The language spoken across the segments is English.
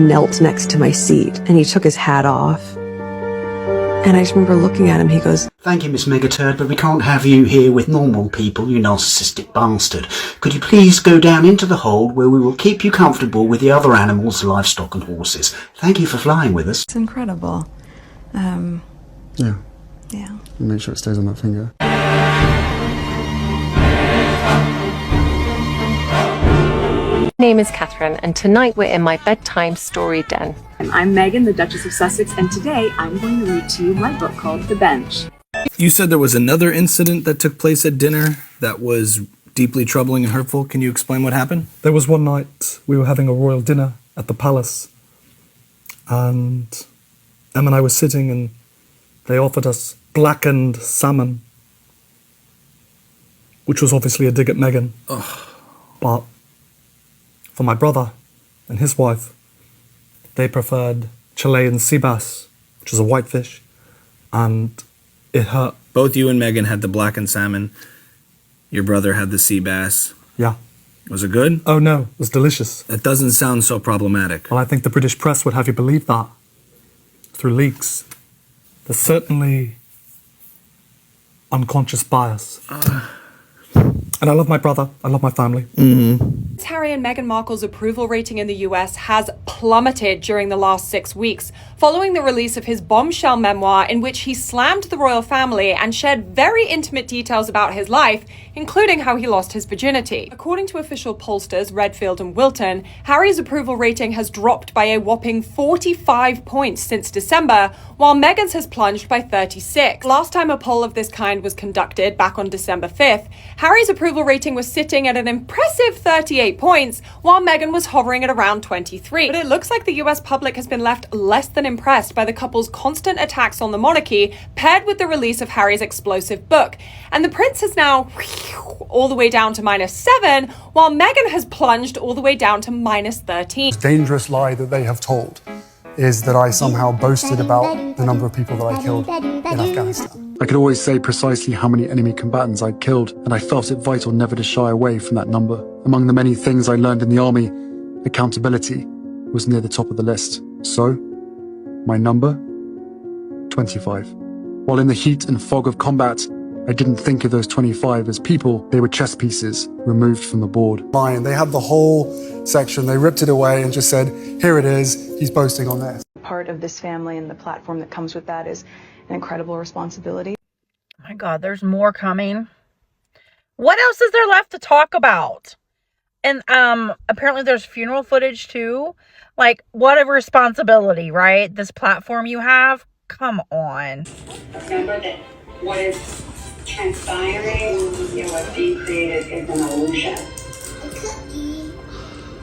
knelt next to my seat, and he took his hat off. And I just remember looking at him, he goes, "Thank you, Miss Megaturd, but we can't have you here with normal people, you narcissistic bastard. Could you please go down into the hold where we will keep you comfortable with the other animals, livestock and horses. Thank you for flying with us." It's incredible. Yeah. Yeah. Make sure it stays on that finger. My name is Catherine, and tonight we're in my bedtime story den. I'm Meghan, the Duchess of Sussex, and today I'm going to read to you my book called The Bench. You said there was another incident that took place at dinner that was deeply troubling and hurtful. Can you explain what happened? There was one night we were having a royal dinner at the palace, and Em and I were sitting, and they offered us blackened salmon, which was obviously a dig at Meghan. But for my brother and his wife, they preferred Chilean sea bass, which is a whitefish, and it hurt. Both you and Meghan had the blackened salmon. Your brother had the sea bass. Yeah. Was it good? Oh no, it was delicious. That doesn't sound so problematic. Well, I think the British press would have you believe that through leaks. There's certainly unconscious bias. And I love my brother. I love my family. Harry and Meghan Markle's approval rating in the US has plummeted during the last 6 weeks, following the release of his bombshell memoir in which he slammed the royal family and shared very intimate details about his life, including how he lost his virginity. According to official pollsters Redfield and Wilton, Harry's approval rating has dropped by a whopping 45 points since December, while Meghan's has plunged by 36. Last time a poll of this kind was conducted, back on December 5th, Harry's approval rating was sitting at an impressive 38 points, while Meghan was hovering at around 23. But it looks like the US public has been left less than impressed by the couple's constant attacks on the monarchy, paired with the release of Harry's explosive book. And the prince is now all the way down to -7, while Meghan has plunged all the way down to -13. The dangerous lie that they have told is that I somehow boasted about the number of people that I killed in Afghanistan. I could always say precisely how many enemy combatants I'd killed, and I felt it vital never to shy away from that number. Among the many things I learned in the army, accountability was near the top of the list. So, my number? 25. While in the heat and fog of combat, I didn't think of those 25 as people. They were chess pieces removed from the board. Fine, they had the whole section, they ripped it away and just said, here it is, he's boasting on this. Part of this family and the platform that comes with that is an incredible responsibility. Oh my God, there's more coming. What else is there left to talk about? And apparently there's funeral footage too. Like, what a responsibility, right? This platform you have. Come on. Remember that what is transpiring, what's being created is an illusion.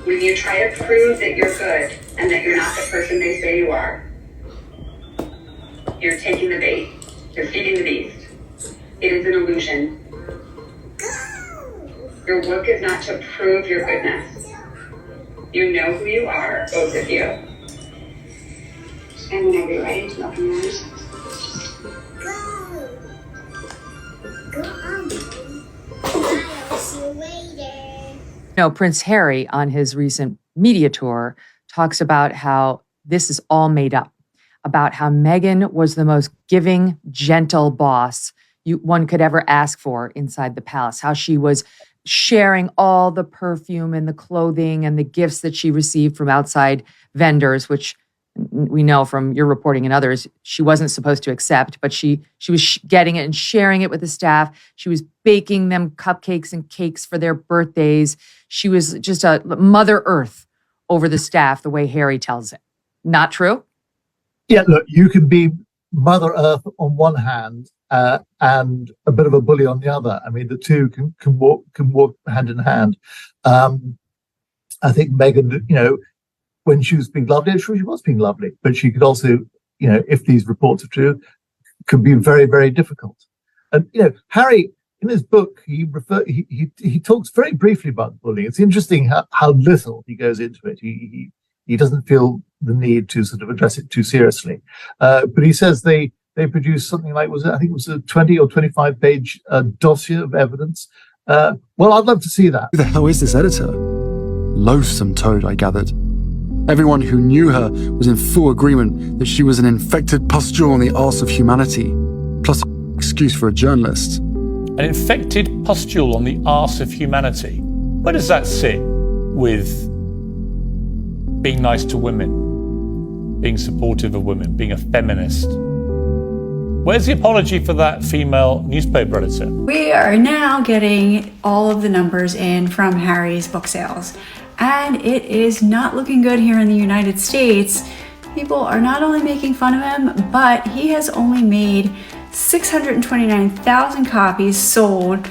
When you try to prove that you're good and that you're not the person they say you are, you're taking the bait. You're feeding the beast. It is an illusion. Your work is not to prove your goodness. You know who you are, both of you. And whenever you're ready to open your eyes. Prince Harry on his recent media tour talks about how this is all made up, about how Meghan was the most giving, gentle boss one could ever ask for inside the palace, how she was sharing all the perfume and the clothing and the gifts that she received from outside vendors, which we know from your reporting and others, she wasn't supposed to accept, but she was getting it and sharing it with the staff. She was baking them cupcakes and cakes for their birthdays. She was just a Mother Earth over the staff, the way Harry tells it. Not true? Yeah, look, you can be Mother Earth on one hand and a bit of a bully on the other. I mean, the two can walk hand in hand. I think Meghan, when she was being lovely, I'm sure she was being lovely, but she could also, if these reports are true, could be very, very difficult. And, Harry, in his book, he talks very briefly about bullying. It's interesting how little he goes into it. He doesn't feel the need to sort of address it too seriously. But he says they produced something like, I think it was a 20 or 25 page dossier of evidence. Well, I'd love to see that. Who the hell is this editor? Loathsome toad, I gathered. Everyone who knew her was in full agreement that she was an infected pustule on the arse of humanity, plus an excuse for a journalist. An infected pustule on the arse of humanity. Where does that sit with being nice to women, being supportive of women, being a feminist? Where's the apology for that female newspaper editor? We are now getting all of the numbers in from Harry's book sales, and it is not looking good here in the United States. People are not only making fun of him, but he has only made 629,000 copies sold,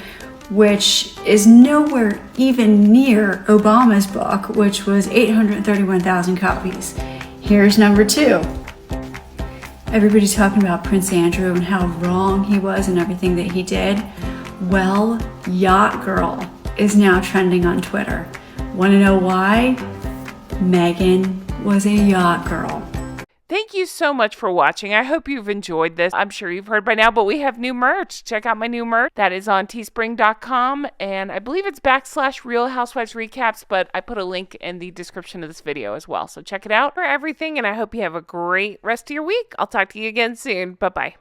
which is nowhere even near Obama's book, which was 831,000 copies. Here's number 2. Everybody's talking about Prince Andrew and how wrong he was and everything that he did. Well, Yacht Girl is now trending on Twitter. Want to know why? Meghan was a yacht girl. Thank you so much for watching. I hope you've enjoyed this. I'm sure you've heard by now, but we have new merch. Check out my new merch. That is on teespring.com, and I believe it's /Real Housewives Recaps, but I put a link in the description of this video as well. So check it out for everything, and I hope you have a great rest of your week. I'll talk to you again soon. Bye-bye.